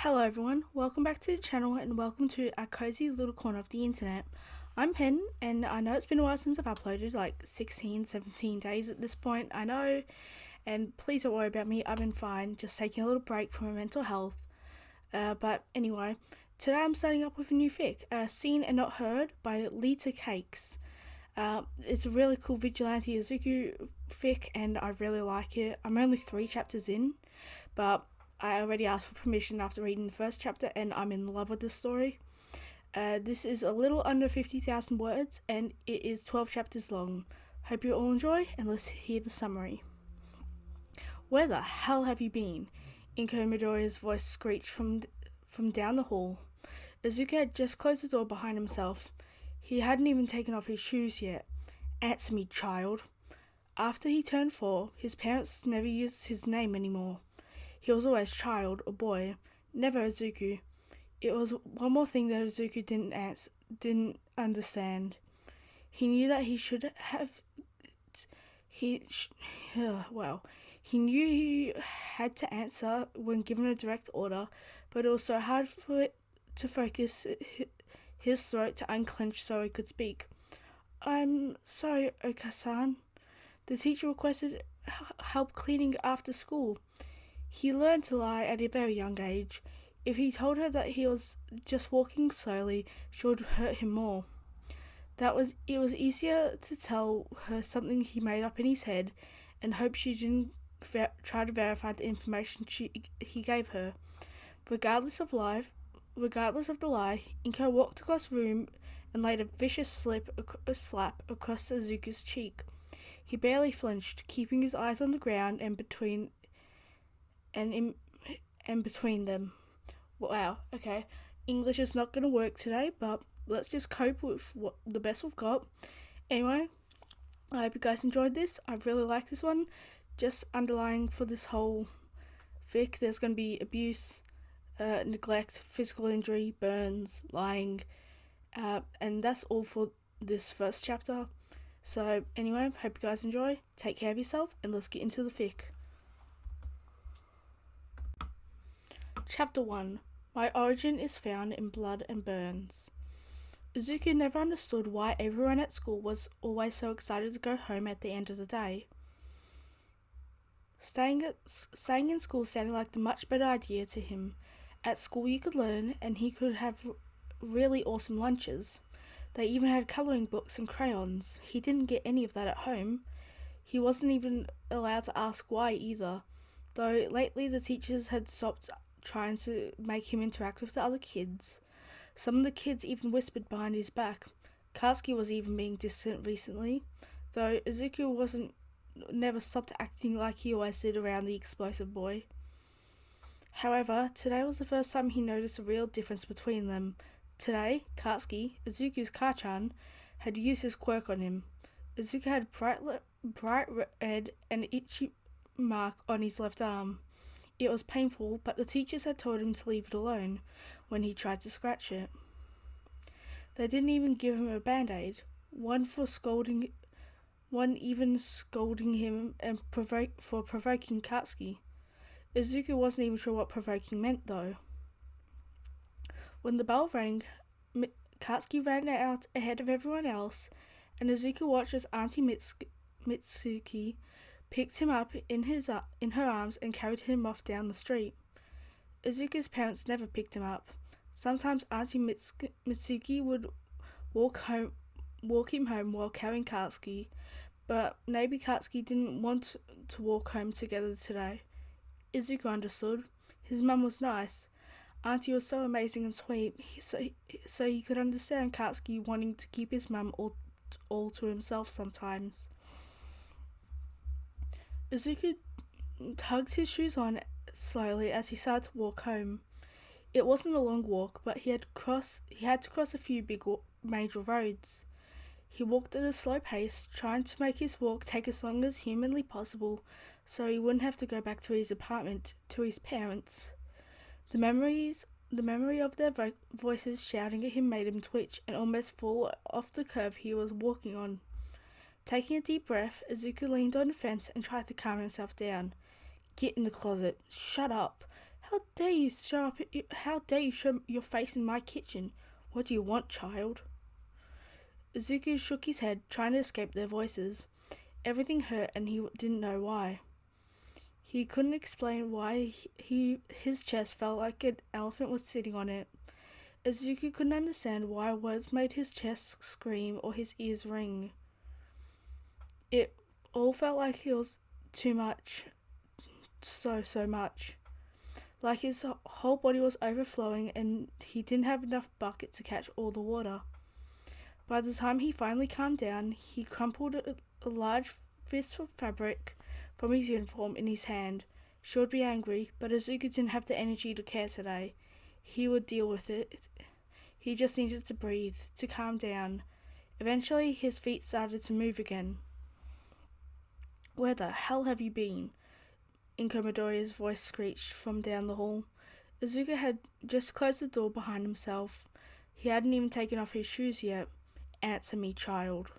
Hello everyone, welcome back to the channel and welcome to our cozy little corner of the internet. I'm Pen and I know it's been a while since I've uploaded, like 16, 17 days at this point, I know, and please don't worry about me, I've been fine, just taking a little break from my mental health. But anyway, today I'm starting up with a new fic, Seen and Not Heard by LitaCakes. It's a really cool vigilante Izuku fic and I really like it. I'm only 3 chapters in, but I already asked for permission after reading the first chapter and I'm in love with this story. This is a little under 50,000 words and it is 12 chapters long. Hope you all enjoy and let's hear the summary. Where the hell have you been? Inko Midoriya's voice screeched from down the hall. Izuku had just closed the door behind himself. He hadn't even taken off his shoes yet. Answer me, child. After he turned 4, his parents never used his name anymore. He was always child or boy, never Izuku. It was one more thing that Izuku didn't understand. He knew that he knew he had to answer when given a direct order, but it was so hard for it to focus his throat to unclench so he could speak. I'm sorry, Oka-san. The teacher requested help cleaning after school. He learned to lie at a very young age. If he told her that he was just walking slowly, she would hurt him more. It was easier to tell her something he made up in his head and hope she didn't try to verify the information he gave her. Regardless of the lie, Inko walked across the room and laid a vicious slap across Izuku's cheek. He barely flinched, keeping his eyes on the ground and between them. Wow, okay. English is not going to work today, but let's just cope with the best we've got. Anyway, I hope you guys enjoyed this. I really like this one. Just underlying for this whole fic, there's going to be abuse, neglect, physical injury, burns, lying, and that's all for this first chapter. So anyway, hope you guys enjoy. Take care of yourself, and let's get into the fic. Chapter 1. My origin is found in blood and burns. Izuku never understood why everyone at school was always so excited to go home at the end of the day. Staying in school sounded like the much better idea to him. At school you could learn and he could have really awesome lunches. They even had colouring books and crayons. He didn't get any of that at home. He wasn't even allowed to ask why either, though lately the teachers had stopped trying to make him interact with the other kids. Some of the kids even whispered behind his back. Katsuki was even being distant recently, though Izuku never stopped acting like he always did around the explosive boy. However, today was the first time he noticed a real difference between them. Today, Katsuki, Izuku's Ka-chan, had used his quirk on him. Izuku had bright red and itchy mark on his left arm. It was painful, but the teachers had told him to leave it alone when he tried to scratch it. They didn't even give him a band-aid, one even scolding him and for provoking Katsuki. Izuku wasn't even sure what provoking meant, though. When the bell rang, Katsuki ran out ahead of everyone else, and Izuku watched as Auntie Mitsuki picked him up in her arms and carried him off down the street. Izuku's parents never picked him up. Sometimes Auntie Mitsuki would walk him home while carrying Katsuki, but maybe Katsuki didn't want to walk home together today. Izuku understood. His mum was nice. Auntie was so amazing and sweet, so he could understand Katsuki wanting to keep his mum all to himself sometimes. Izuku tugged his shoes on slowly as he started to walk home. It wasn't a long walk, but he had to cross a few big major roads. He walked at a slow pace, trying to make his walk take as long as humanly possible, so he wouldn't have to go back to his apartment to his parents. The memory of their voices shouting at him made him twitch and almost fall off the curve he was walking on. Taking a deep breath, Izuku leaned on the fence and tried to calm himself down. Get in the closet. Shut up. How dare you How dare you show your face in my kitchen? What do you want, child? Izuku shook his head, trying to escape their voices. Everything hurt and he didn't know why. He couldn't explain why his chest felt like an elephant was sitting on it. Izuku couldn't understand why words made his chest scream or his ears ring. It all felt like it was too much. So much. Like his whole body was overflowing and he didn't have enough bucket to catch all the water. By the time he finally calmed down, he crumpled a large fist of fabric from his uniform in his hand. She would be angry, but Izuku didn't have the energy to care today. He would deal with it. He just needed to breathe, to calm down. Eventually, his feet started to move again. Where the hell have you been? Inko Midoriya's voice screeched from down the hall. Izuku had just closed the door behind himself. He hadn't even taken off his shoes yet. Answer me, child.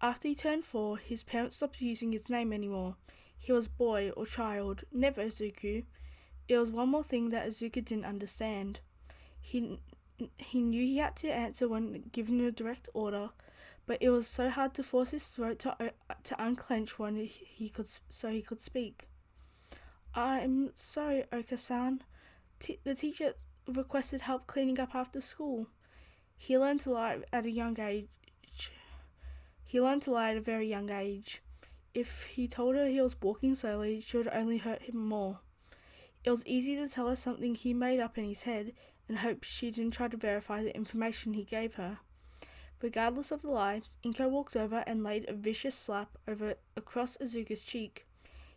After he turned 4, his parents stopped using his name anymore. He was boy or child, never Izuku. It was one more thing that Izuku didn't understand. He knew he had to answer when given a direct order, but it was so hard to force his throat to unclench when he could speak. I'm sorry, Oka-san. The teacher requested help cleaning up after school. He learned to lie at a very young age. If he told her he was walking slowly, she would only hurt him more. It was easy to tell her something he made up in his head and hope she didn't try to verify the information he gave her. Regardless of the lie, Inko walked over and laid a vicious slap across Izuku's cheek.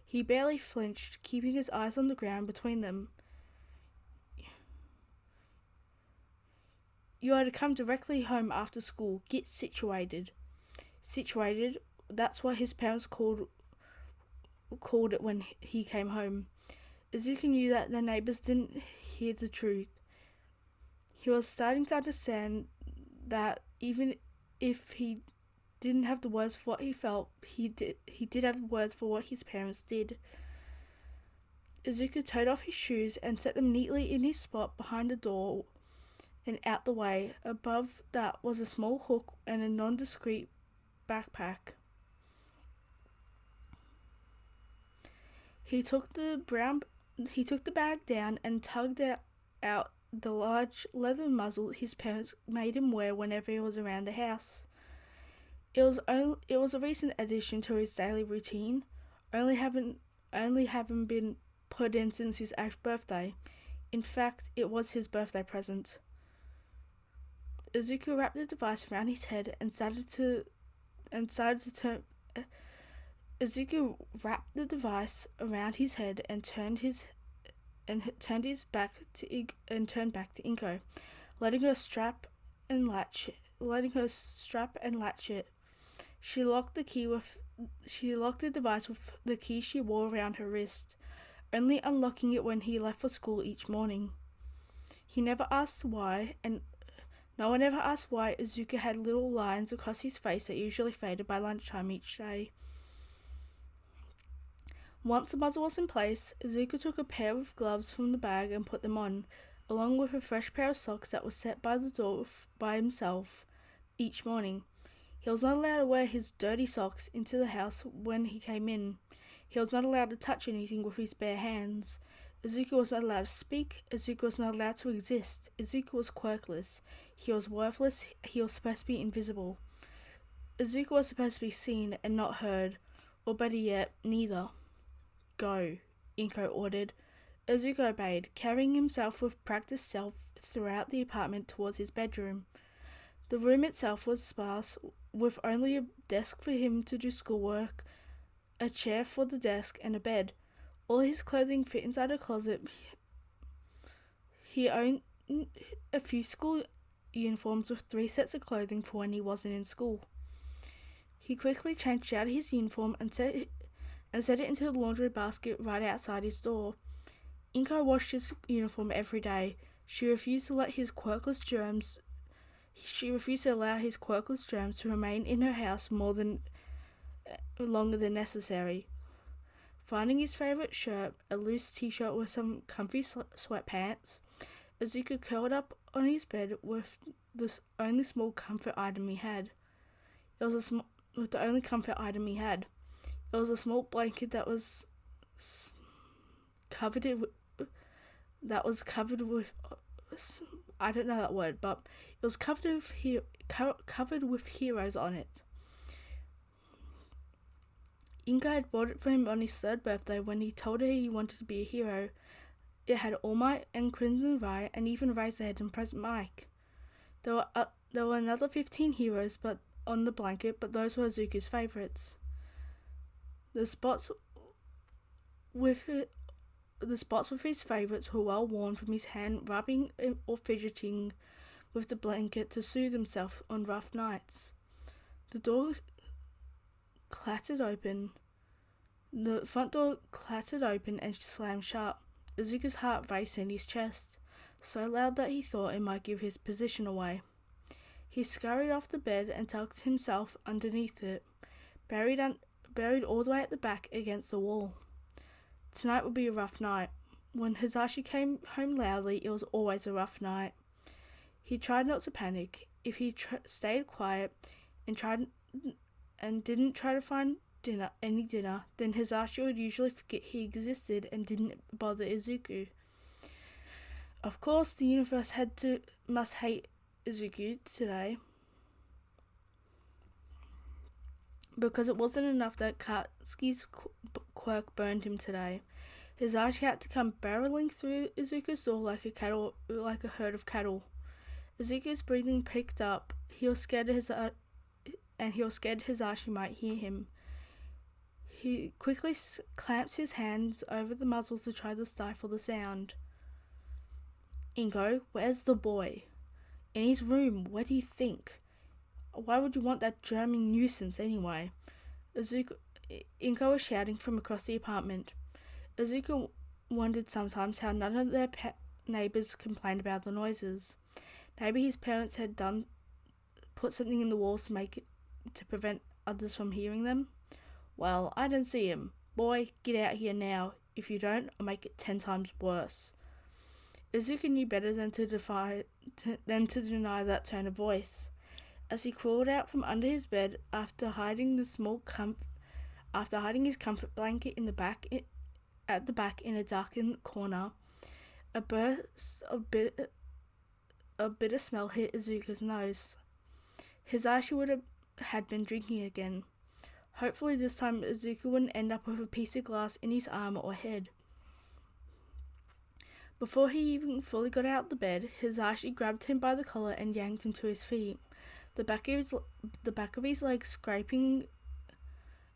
He barely flinched, keeping his eyes on the ground between them. You are to come directly home after school. Get situated. Situated? That's what his parents called it when he came home. Izuku knew that the neighbors didn't hear the truth. He was starting to understand that even if he didn't have the words for what he felt, he did have the words for what his parents did. Izuku toed off his shoes and set them neatly in his spot behind the door and out the way. Above that was a small hook and a nondescript backpack. He took the bag down and tugged out the large leather muzzle his parents made him wear whenever he was around the house. It was a recent addition to his daily routine, only having been put in since his 8th birthday. In fact, it was his birthday present. Izuku wrapped the device around his head and started to turn. Izuku wrapped the device around his head and turned back to Inko, letting her strap and latch it. She locked the device with the key she wore around her wrist, only unlocking it when he left for school each morning. He never asked why, and no one ever asked why Izuku had little lines across his face that usually faded by lunchtime each day. Once the muzzle was in place, Izuku took a pair of gloves from the bag and put them on, along with a fresh pair of socks that was set by the door by himself each morning. He was not allowed to wear his dirty socks into the house when he came in. He was not allowed to touch anything with his bare hands. Izuku was not allowed to speak. Izuku was not allowed to exist. Izuku was quirkless. He was worthless. He was supposed to be invisible. Izuku was supposed to be seen and not heard, or better yet, neither. Go, Inko ordered. Izuku obeyed, carrying himself with practiced self throughout the apartment towards his bedroom. The room itself was sparse, with only a desk for him to do schoolwork, a chair for the desk, and a bed. All his clothing fit inside a closet. He owned a few school uniforms with 3 sets of clothing for when he wasn't in school. He quickly changed out his uniform and set it into the laundry basket right outside his door. Inko washed his uniform every day. She refused to allow his quirkless germs to remain in her house longer than necessary. Finding his favourite shirt, a loose t-shirt with some comfy sweatpants, Izuku curled up on his bed with the only small comfort item he had. It was the only comfort item he had. It was a small blanket that was covered with I don't know that word, but it was covered with heroes on it. Inga had bought it for him on his 3rd birthday when he told her he wanted to be a hero. It had All Might and Crimson Riot and even Razorhead and Present Mike. There were another 15 heroes on the blanket, but those were Izuku's favourites. The spots with his favourites were well worn from his hand rubbing or fidgeting with the blanket to soothe himself on rough nights. The front door clattered open and slammed shut. Izuku's heart raced in his chest, so loud that he thought it might give his position away. He scurried off the bed and tucked himself underneath it, buried all the way at the back against the wall. Tonight would be a rough night. When Hisashi came home loudly, it was always a rough night. He tried not to panic. If he stayed quiet and didn't try to find any dinner, then Hisashi would usually forget he existed and didn't bother Izuku. Of course, the universe must hate Izuku today, because it wasn't enough that Katsuki's quirk burned him today. Hisashi had to come barreling through Izuku's door like a herd of cattle. Izuku's breathing picked up. He was scared Hisashi might hear him. He quickly clamps his hands over the muzzles to try to stifle the sound. Ingo, where's the boy? In his room. What do you think? Why would you want that German nuisance anyway? Ingo was shouting from across the apartment. Izuku wondered sometimes how none of their neighbours complained about the noises. Maybe his parents had put something in the walls to prevent others from hearing them. Well, I don't see him. Boy, get out here now. If you don't, I'll make it 10 times worse. Izuku knew better than to deny that tone of voice. As he crawled out from under his bed after hiding his comfort blanket at the back in a darkened corner, a burst of bitter smell hit Izuku's nose. Hisashi had been drinking again. Hopefully this time Izuku wouldn't end up with a piece of glass in his arm or head. Before he even fully got out of the bed, Hisashi grabbed him by the collar and yanked him to his feet, the back of his legs scraping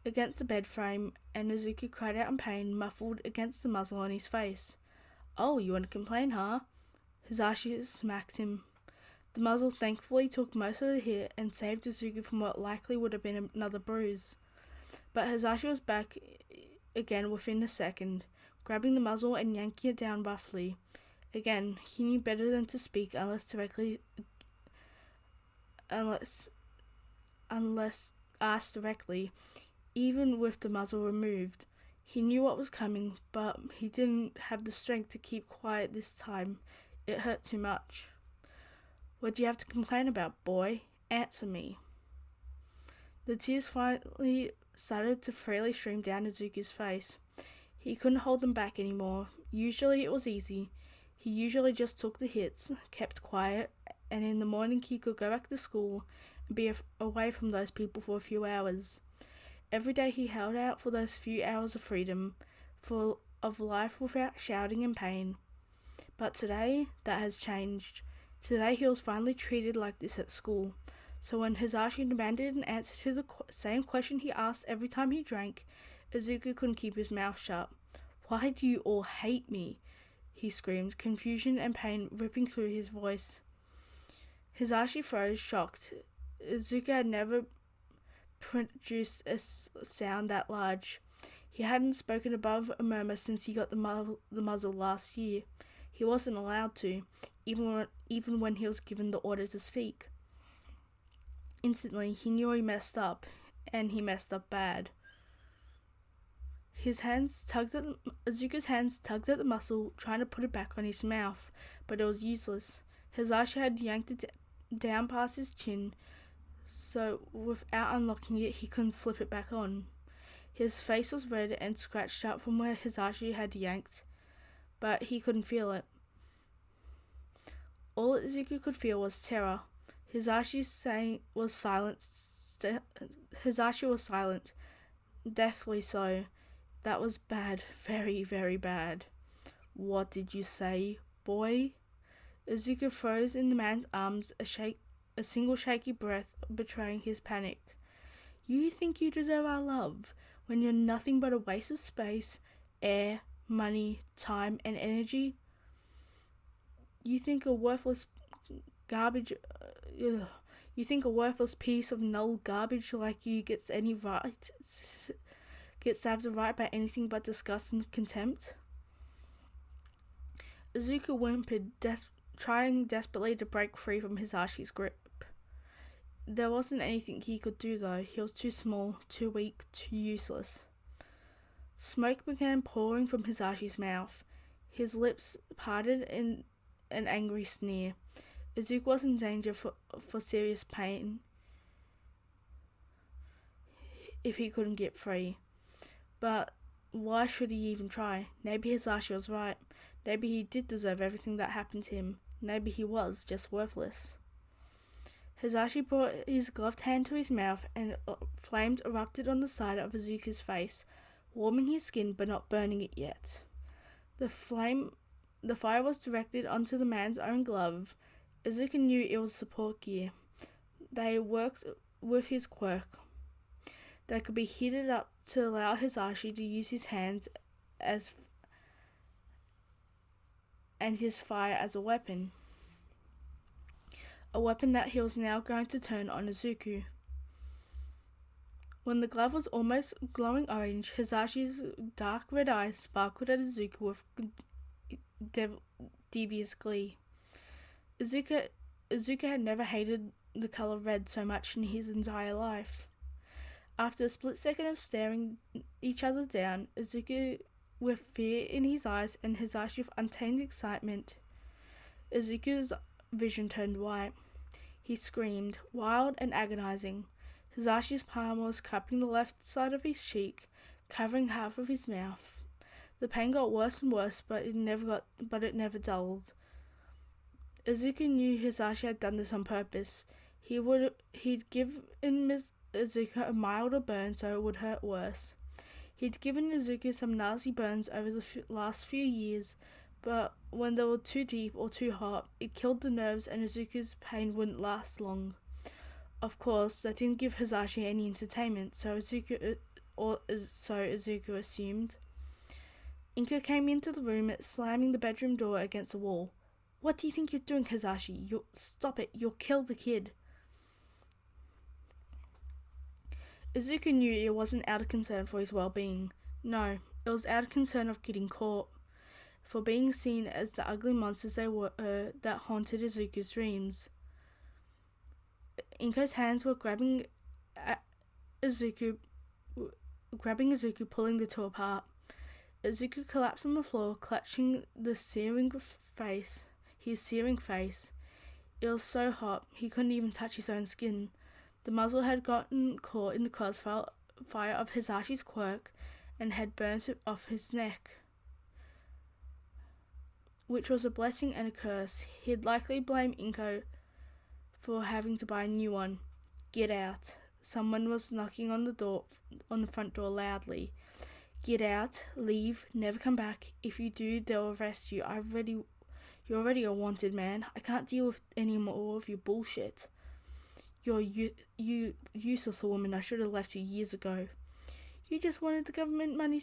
against the bed frame, and Izuku cried out in pain, muffled against the muzzle on his face. Oh, you want to complain, huh? Hisashi smacked him. The muzzle thankfully took most of the hit and saved Izuku from what likely would have been another bruise. But Hisashi was back again within a second, grabbing the muzzle and yanking it down roughly. Again, he knew better than to speak unless asked directly, even with the muzzle removed. He knew what was coming, but he didn't have the strength to keep quiet this time. It hurt too much. What do you have to complain about, boy? Answer me. The tears finally started to freely stream down Izuku's face. He couldn't hold them back anymore. Usually it was easy. He usually just took the hits, kept quiet, and in the morning he could go back to school and be away from those people for a few hours. Every day he held out for those few hours of freedom, of life without shouting and pain. But today, that has changed. Today he was finally treated like this at school. So when Hisashi demanded an answer to the same question he asked every time he drank, Izuku couldn't keep his mouth shut. Why do you all hate me? He screamed, confusion and pain ripping through his voice. Hisashi froze, shocked. Izuku had never produced a sound that large. He hadn't spoken above a murmur since he got the muzzle last year. He wasn't allowed to, even when he was given the order to speak. Instantly, he knew he messed up, and he messed up bad. Izuku's hands tugged at the muzzle, trying to put it back on his mouth, but it was useless. Hisashi had yanked it down past his chin, so without unlocking it, he couldn't slip it back on. His face was red and scratched up from where Hisashi had yanked, but he couldn't feel it. All Izuku could feel was terror. Hisashi was silent, deathly so. That was bad, very, very bad. What did you say, boy? Izuku froze in the man's arms, a single shaky breath betraying his panic. You think you deserve our love when you're nothing but a waste of space, air, money, time, and energy? You think a worthless piece of null garbage like you gets the right by anything but disgust and contempt? Izuku whimpered, trying desperately to break free from Hisashi's grip. There wasn't anything he could do though. He was too small, too weak, too useless. Smoke began pouring from Hisashi's mouth. His lips parted in an angry sneer. Izuku was in danger for serious pain if he couldn't get free. But why should he even try? Maybe Hisashi was right. Maybe he did deserve everything that happened to him. Maybe he was just worthless. Hisashi brought his gloved hand to his mouth, and flames erupted on the side of Izuku's face, warming his skin but not burning it yet. The fire was directed onto the man's own glove. Izuku knew it was support gear. They worked with his quirk. They could be heated up to allow Hisashi to use his hands and his fire as a weapon. A weapon that he was now going to turn on Izuku. When the glove was almost glowing orange, Hisashi's dark red eyes sparkled at Izuku with devious glee. Izuku had never hated the color red so much in his entire life. After a split second of staring each other down, Izuku with fear in his eyes and Hisashi with untamed excitement, Izuku's vision turned white. He screamed, wild and agonizing. Hisashi's palm was cupping the left side of his cheek, covering half of his mouth. The pain got worse and worse, but it never dulled. Izuku knew Hisashi had done this on purpose. He'd given Izuku a milder burn so it would hurt worse. He'd given Izuku some nasty burns over the last few years, but when they were too deep or too hot, it killed the nerves and Izuku's pain wouldn't last long. Of course, that didn't give Hisashi any entertainment, so Izuku assumed. Inka came into the room, slamming the bedroom door against the wall. What do you think you're doing, Hisashi? Stop it, you'll kill the kid. Izuku knew it wasn't out of concern for his well-being. No, it was out of concern of getting caught, for being seen as the ugly monsters they were that haunted Izuku's dreams. Inko's hands were grabbing Izuku, pulling the two apart. Izuku collapsed on the floor, clutching his searing face. It was so hot, he couldn't even touch his own skin. The muzzle had gotten caught in the crossfire of Hisashi's quirk and had burnt it off his neck, which was a blessing and a curse. He'd likely blame Inko for having to buy a new one. Get out. Someone was knocking on the front door loudly. Get out, leave, never come back. If you do, they'll arrest you. You're already a wanted man. I can't deal with any more of your bullshit. You're you useless woman. I should have left you years ago. You just wanted the government money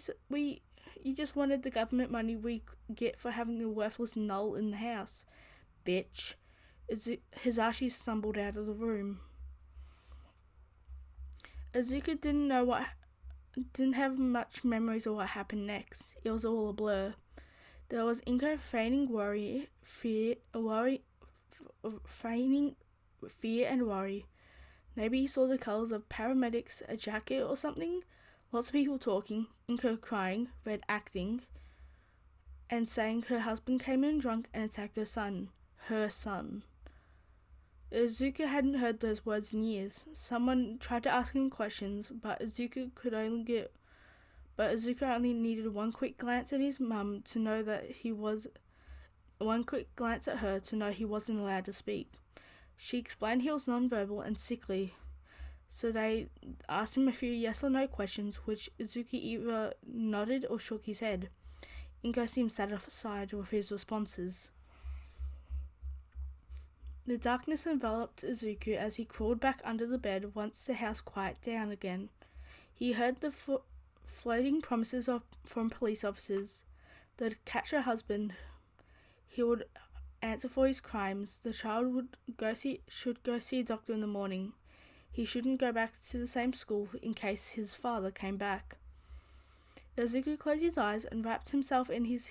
we get for having a worthless null in the house, bitch. Hisashi stumbled out of the room. Izuku didn't have much memories of what happened next. It was all a blur. There was Inko feigning fear and worry. Maybe he saw the colours of paramedics, a jacket or something, Lots of people talking, Inko crying, Red acting, and saying her husband came in drunk and attacked her son. Her son. Izuku hadn't heard those words in years. Someone tried to ask him questions, but Izuku only needed one quick glance at his mum to know that one quick glance at her to know he wasn't allowed to speak. She explained he was non-verbal and sickly, so they asked him a few yes or no questions, which Izuku either nodded or shook his head. Inko seemed satisfied with his responses. The darkness enveloped Izuku as he crawled back under the bed once the house quieted down again. He heard the floating promises from police officers. They'd catch her husband. He would answer for his crimes. The child should go see a doctor in the morning. He shouldn't go back to the same school in case his father came back. Izuku closed his eyes and wrapped himself in his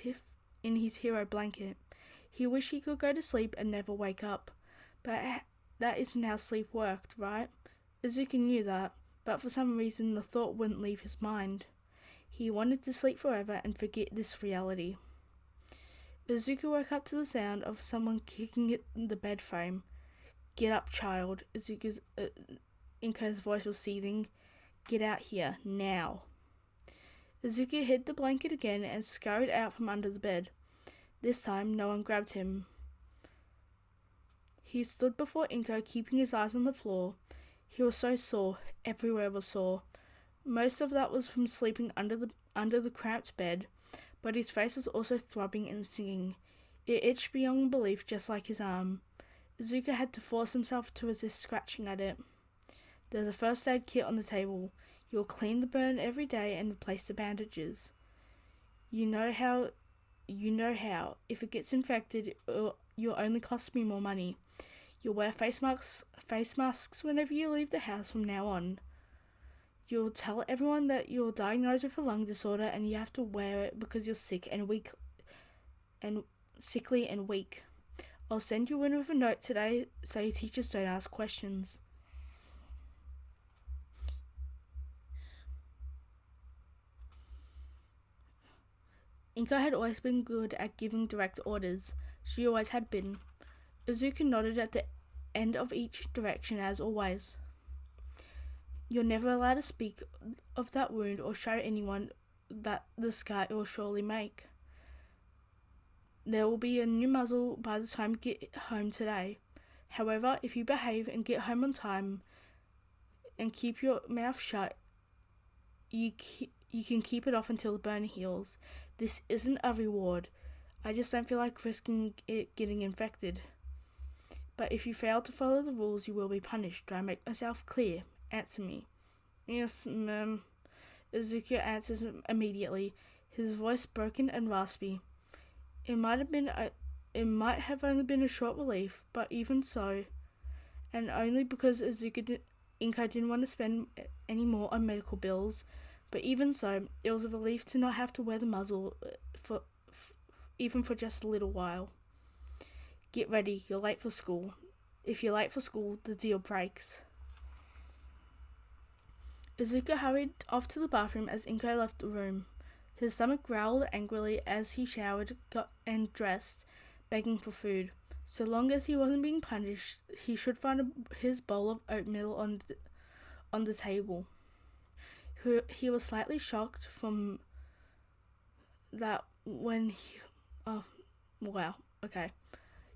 hero blanket. He wished he could go to sleep and never wake up. But that isn't how sleep worked, right? Izuku knew that, but for some reason the thought wouldn't leave his mind. He wanted to sleep forever and forget this reality. Izuku woke up to the sound of someone kicking at the bed frame. "Get up, child," Inko's voice was seething. "Get out here, now." Izuku hid the blanket again and scurried out from under the bed. This time, no one grabbed him. He stood before Inko, keeping his eyes on the floor. He was so sore, everywhere was sore. Most of that was from sleeping under the cramped bed, but his face was also throbbing and stinging. It itched beyond belief, just like his arm. Izuku had to force himself to resist scratching at it. There's a first aid kit on the table. You'll clean the burn every day and replace the bandages. You know how. If it gets infected, you'll only cost me more money. You'll wear face masks whenever you leave the house from now on. You'll tell everyone that you're diagnosed with a lung disorder and you have to wear it because you're sickly and weak. I'll send you in with a note today so your teachers don't ask questions. Inko had always been good at giving direct orders. She always had been. Izuku nodded at the end of each direction as always. You're never allowed to speak of that wound or show anyone that the scar it will surely make. There will be a new muzzle by the time you get home today. However, if you behave and get home on time and keep your mouth shut, you can keep it off until the burn heals. This isn't a reward. I just don't feel like risking it getting infected. But if you fail to follow the rules, you will be punished. Do I make myself clear? Answer me. Yes, ma'am. Izuku answers immediately, his voice broken and raspy. It might have only been a short relief, but even so, and only because Inko didn't want to spend any more on medical bills, but even so, it was a relief to not have to wear the muzzle even for just a little while. Get ready, you're late for school. If you're late for school, the deal breaks. Izuku hurried off to the bathroom as Inko left the room. His stomach growled angrily as he showered, got and dressed, begging for food. So long as he wasn't being punished, he should find his bowl of oatmeal on the table. He was slightly shocked from that when he... Oh, wow, okay.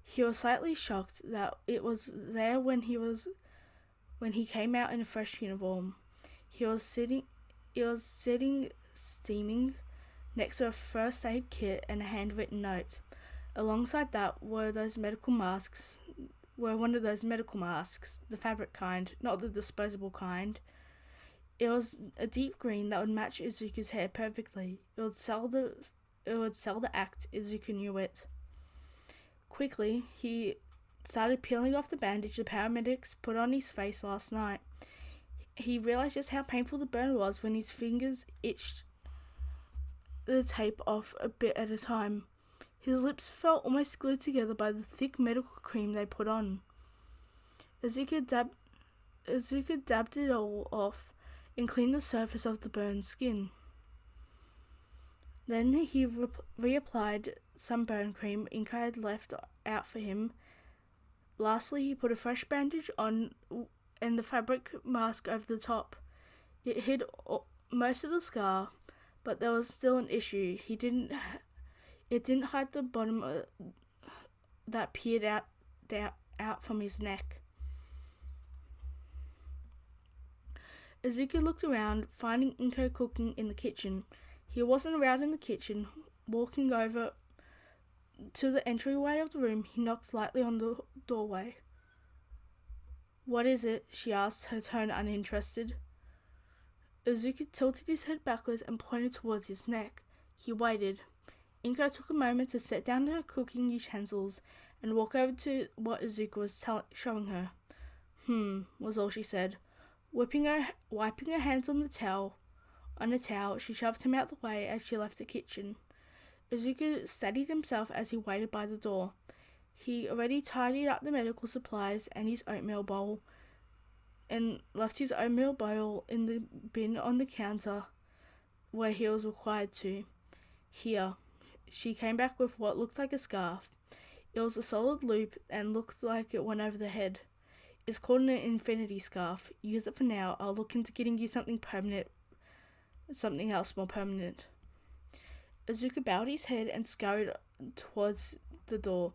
He was slightly shocked that it was there when he came out in a fresh uniform. He was sitting steaming next to a first aid kit and a handwritten note. Alongside that were one of those medical masks, the fabric kind, not the disposable kind. It was a deep green that would match Izuku's hair perfectly. It would sell the act. Izuku knew it. Quickly, he started peeling off the bandage the paramedics put on his face last night. He realized just how painful the burn was when his fingers itched the tape off a bit at a time. His lips felt almost glued together by the thick medical cream they put on. Izuku dabbed it all off and cleaned the surface of the burned skin. Then he reapplied some burn cream Inka had left out for him. Lastly, he put a fresh bandage on and the fabric mask over the top. It hid most of the scar, but there was still an issue. It didn't hide the bottom that peered out from his neck. Izuku looked around, finding Inko cooking in the kitchen. He wasn't around in the kitchen. Walking over to the entryway of the room, he knocked lightly on the doorway. "What is it?" she asked, her tone uninterested. Izuku tilted his head backwards and pointed towards his neck. He waited. Inko took a moment to set down her cooking utensils and walk over to what Izuku was showing her. Was all she said. Wiping her hands on a towel, she shoved him out the way as she left the kitchen. Izuku steadied himself as he waited by the door. He already tidied up the medical supplies and his oatmeal bowl, and left his oatmeal bowl in the bin on the counter where he was required to. "Here." She came back with what looked like a scarf. It was a solid loop and looked like it went over the head. "It's called an infinity scarf. Use it for now. I'll look into getting you something else more permanent." Izuku bowed his head and scurried towards the door.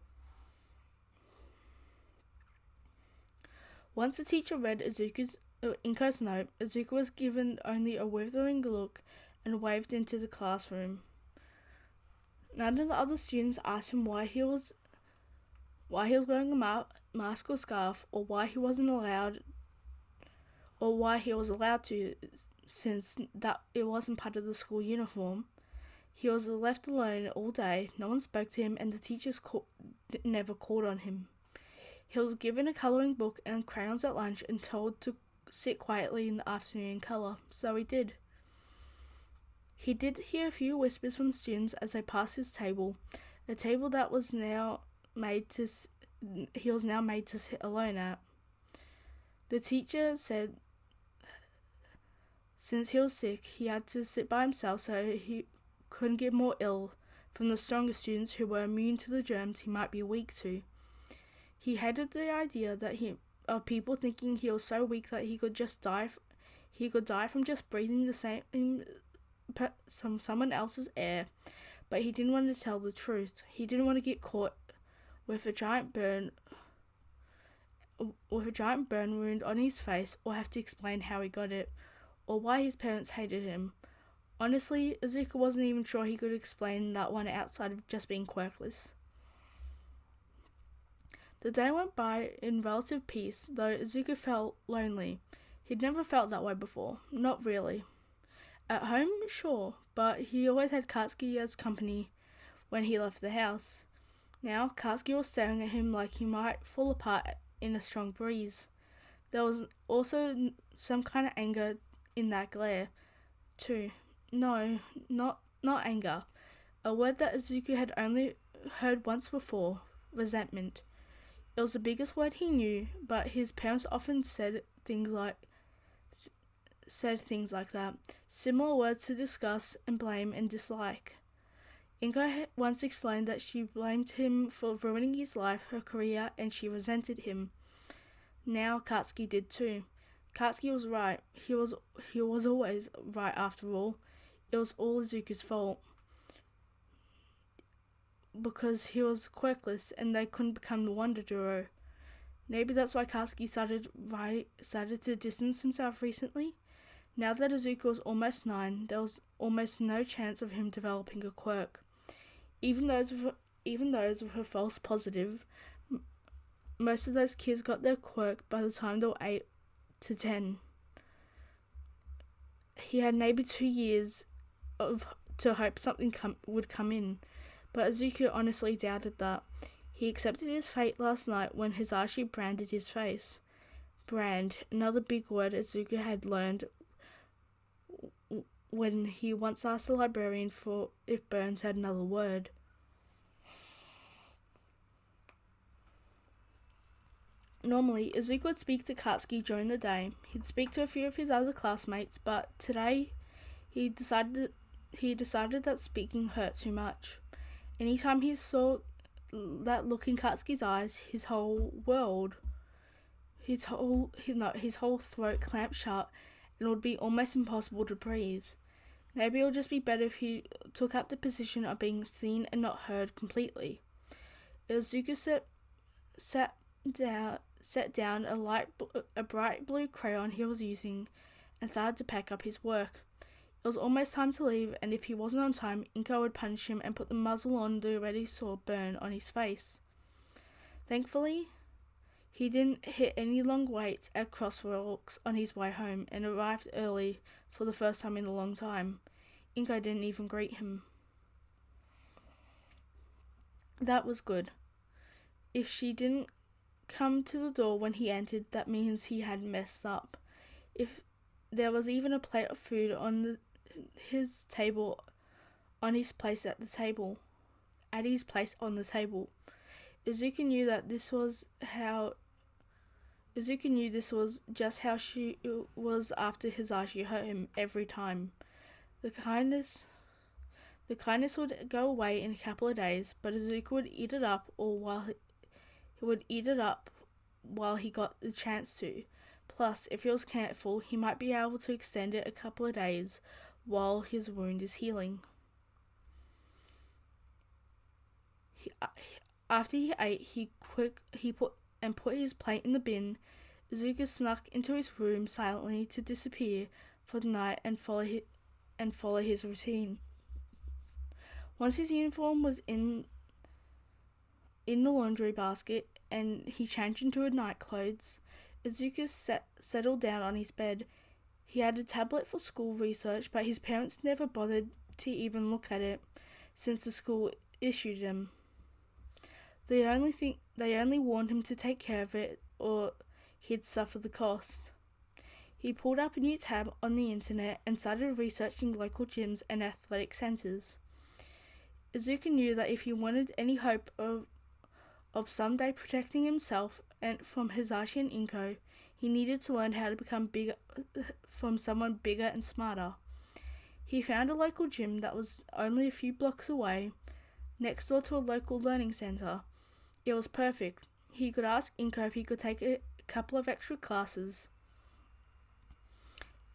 Once the teacher read Inko's note, Izuku was given only a withering look and waved into the classroom. None of the other students asked him why he was wearing a mask or scarf, or why he was allowed to, since that it wasn't part of the school uniform. He was left alone all day. No one spoke to him, and the teachers never called on him. He was given a colouring book and crayons at lunch and told to sit quietly in the afternoon and colour, so he did. He did hear a few whispers from students as they passed his table, a table that was now made to sit alone at. The teacher said since he was sick, he had to sit by himself so he couldn't get more ill from the stronger students who were immune to the germs he might be weak to. He hated the idea of people thinking he was so weak that he could die from just breathing someone else's air, but he didn't want to tell the truth. He didn't want to get caught with a giant burn wound on his face, or have to explain how he got it, or why his parents hated him. Honestly, Izuku wasn't even sure he could explain that one outside of just being quirkless. The day went by in relative peace, though Izuku felt lonely. He'd never felt that way before. Not really. At home, sure, but he always had Katsuki as company when he left the house. Now, Katsuki was staring at him like he might fall apart in a strong breeze. There was also some kind of anger in that glare, too. No, not anger. A word that Izuku had only heard once before, resentment. It was the biggest word he knew, but his parents often said things like that. Similar words to disgust and blame and dislike. Inko once explained that she blamed him for ruining his life, her career, and she resented him. Now Katsuki did too. Katsuki was right. He was always right after all. It was all Izuku's fault. Because he was quirkless and they couldn't become the Wonder Duo. Maybe that's why Katsuki started to distance himself recently. Now that Izuku was almost 9, there was almost no chance of him developing a quirk. Even those with a false positive, most of those kids got their quirk by the time they were 8 to 10. He had maybe 2 years to hope something would come in, but Izuku honestly doubted that. He accepted his fate last night when Hisashi branded his face. Brand, another big word Izuku had learned when he once asked the librarian for if Burns had another word. Normally, Izuku would speak to Katsuki during the day. He'd speak to a few of his other classmates, but today he decided that speaking hurt too much. Anytime he saw that look in Katsuki's eyes, his whole throat clamped shut, and it would be almost impossible to breathe. Maybe it would just be better if he took up the position of being seen and not heard completely. Izuku set down a bright blue crayon he was using and started to pack up his work. It was almost time to leave, and if he wasn't on time, Inko would punish him and put the muzzle on the already sore burn on his face. Thankfully, he didn't hit any long waits at Crosswalks on his way home and arrived early for the first time in a long time. Inko didn't even greet him. That was good. If she didn't come to the door when he entered, that means he had messed up. If there was even a plate of food on his place on the table. Izuku knew this was just how she was after Hisashi hurt him every time. The kindness would go away in a couple of days, but Izuku would eat it up while he got the chance to. Plus, if he was careful, he might be able to extend it a couple of days while his wound is healing. After he ate, he put his plate in the bin. Izuku snuck into his room silently to disappear for the night and follow his routine. Once his uniform was in the laundry basket and he changed into his night clothes, Izuku settled down on his bed. He had a tablet for school research, but his parents never bothered to even look at it since the school issued him. They only warned him to take care of it or he'd suffer the cost. He pulled up a new tab on the internet and started researching local gyms and athletic centres. Izuku knew that if he wanted any hope of someday protecting himself and from Hisashi and Inko, he needed to learn how to become bigger from someone bigger and smarter. He found a local gym that was only a few blocks away, next door to a local learning centre. It was perfect. He could ask Inko if he could take a couple of extra classes.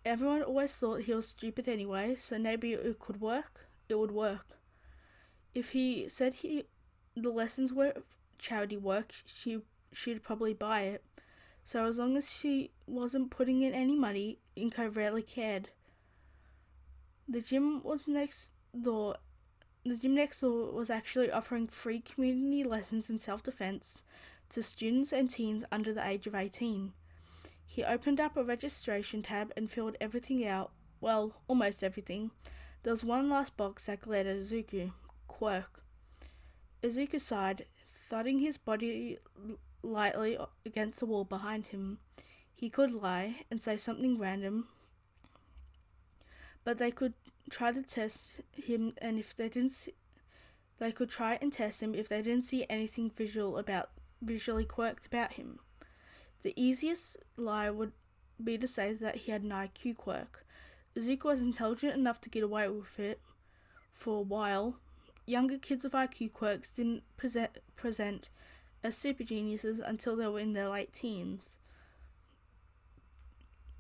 Everyone always thought he was stupid anyway, so maybe it would work. If he said the lessons were charity work, she'd probably buy it. So as long as she wasn't putting in any money, Inko rarely cared. The gym next door was actually offering free community lessons in self-defense to students and teens under the age of 18. He opened up a registration tab and filled everything out. Well, almost everything. There was one last box that glared at Izuku. Quirk. Izuku sighed, thudding his body lightly against the wall behind him. He could lie and say something random, but they could try to test him, and if they didn't, they could try and test him if they didn't see anything visually quirked about him. The easiest lie would be to say that he had an IQ quirk. Izuku was intelligent enough to get away with it for a while. Younger kids with IQ quirks didn't present as super geniuses until they were in their late teens.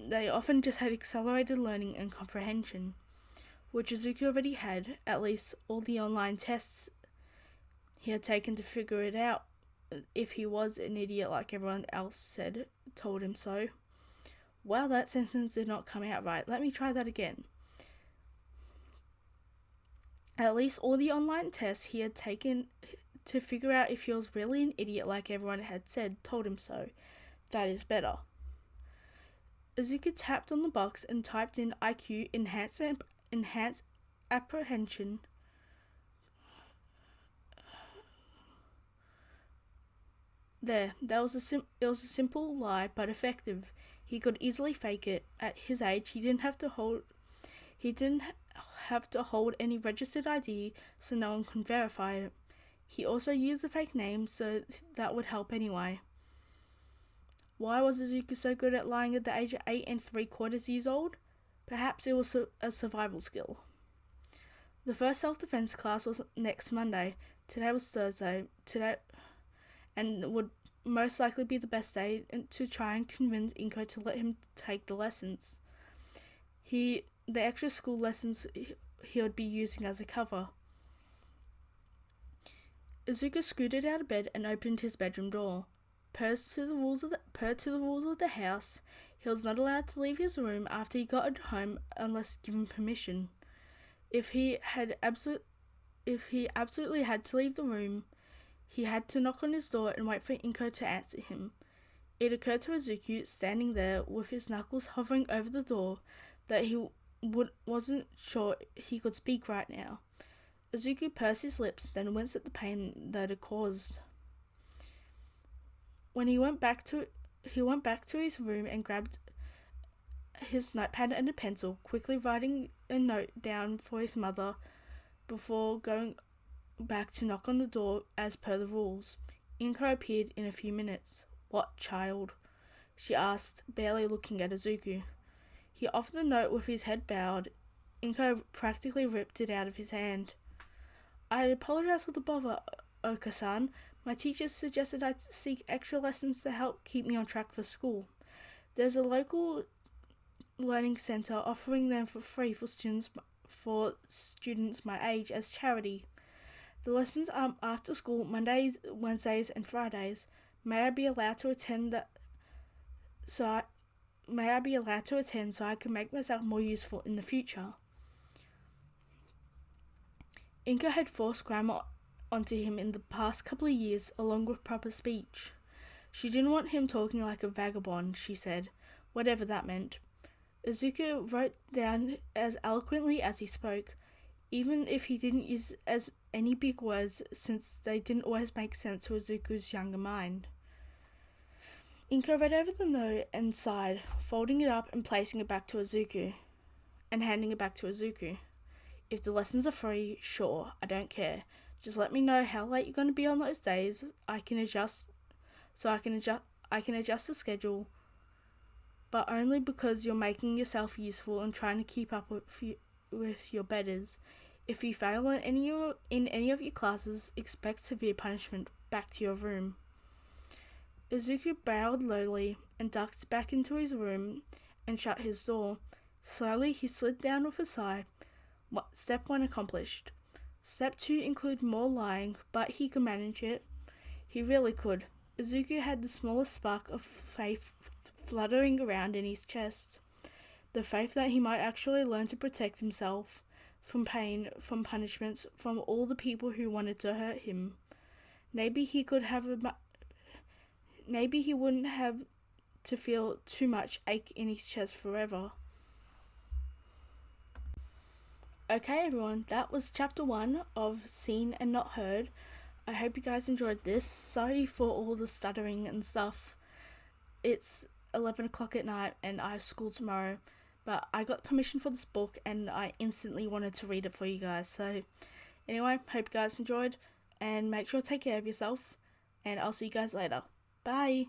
They often just had accelerated learning and comprehension, which Izuku already had. At least all the online tests he had taken to figure it out. If he was an idiot like everyone else told him so. Wow, that sentence did not come out right. Let me try that again. At least all the online tests he had taken to figure out if he was really an idiot like everyone had said told him so. That is better. Izuku tapped on the box and typed in IQ enhanced apprehension. There, it was a simple lie, but effective. He could easily fake it. At his age, he didn't have to hold any registered ID, so no one can verify it. He also used a fake name, so that would help anyway. Why was Izuku so good at lying at the age of 8 3/4 years old? Perhaps it was a survival skill. The first self-defense class was next Monday. Today was Thursday. And would most likely be the best day to try and convince Inko to let him take the lessons. The extra school lessons he would be using as a cover. Izuku scooted out of bed and opened his bedroom door. Per to the rules of the house, he was not allowed to leave his room after he got home unless given permission. If he absolutely had to leave the room, he had to knock on his door and wait for Inko to answer him. It occurred to Izuku, standing there with his knuckles hovering over the door, that he wasn't sure he could speak right now. Izuku pursed his lips, then winced at the pain that it caused. When he went back to his room and grabbed his notepad and a pencil, quickly writing a note down for his mother before going back to knock on the door as per the rules. Inko appeared in a few minutes. "What, child?" she asked, barely looking at Izuku. He offered the note with his head bowed. Inko practically ripped it out of his hand. "I apologize for the bother, Oka-san. My teachers suggested I seek extra lessons to help keep me on track for school. There's a local learning center offering them for free for students my age as charity. The lessons are after school, Mondays, Wednesdays, and Fridays. May I be allowed to attend so I can make myself more useful in the future?" Inko had forced grammar onto him in the past couple of years, along with proper speech. She didn't want him talking like a vagabond, she said, whatever that meant. Izuku wrote down as eloquently as he spoke, even if he didn't use as any big words, since they didn't always make sense to Izuku's younger mind. Inko read over the note and sighed, folding it up and placing it back to Izuku, and handing it back to Izuku. "If the lessons are free, sure, I don't care. Just let me know how late you're going to be on those days. I can adjust the schedule, but only because you're making yourself useful and trying to keep up with your betters. If you fail in any of your classes, expect severe punishment. Back to your room." Izuku bowed lowly and ducked back into his room and shut his door. Slowly he slid down with a sigh. Step 1 accomplished. Step 2 included more lying, but he could manage it. He really could. Izuku had the smallest spark of faith fluttering around in his chest. The faith that he might actually learn to protect himself from pain, from punishments, from all the people who wanted to hurt him. Maybe he wouldn't have to feel too much ache in his chest forever. Okay everyone, that was chapter 1 of Seen and Not Heard. I hope you guys enjoyed this. Sorry for all the stuttering and stuff. It's 11 o'clock at night and I have school tomorrow, but I got permission for this book and I instantly wanted to read it for you guys. So anyway, hope you guys enjoyed and make sure to take care of yourself and I'll see you guys later. Bye!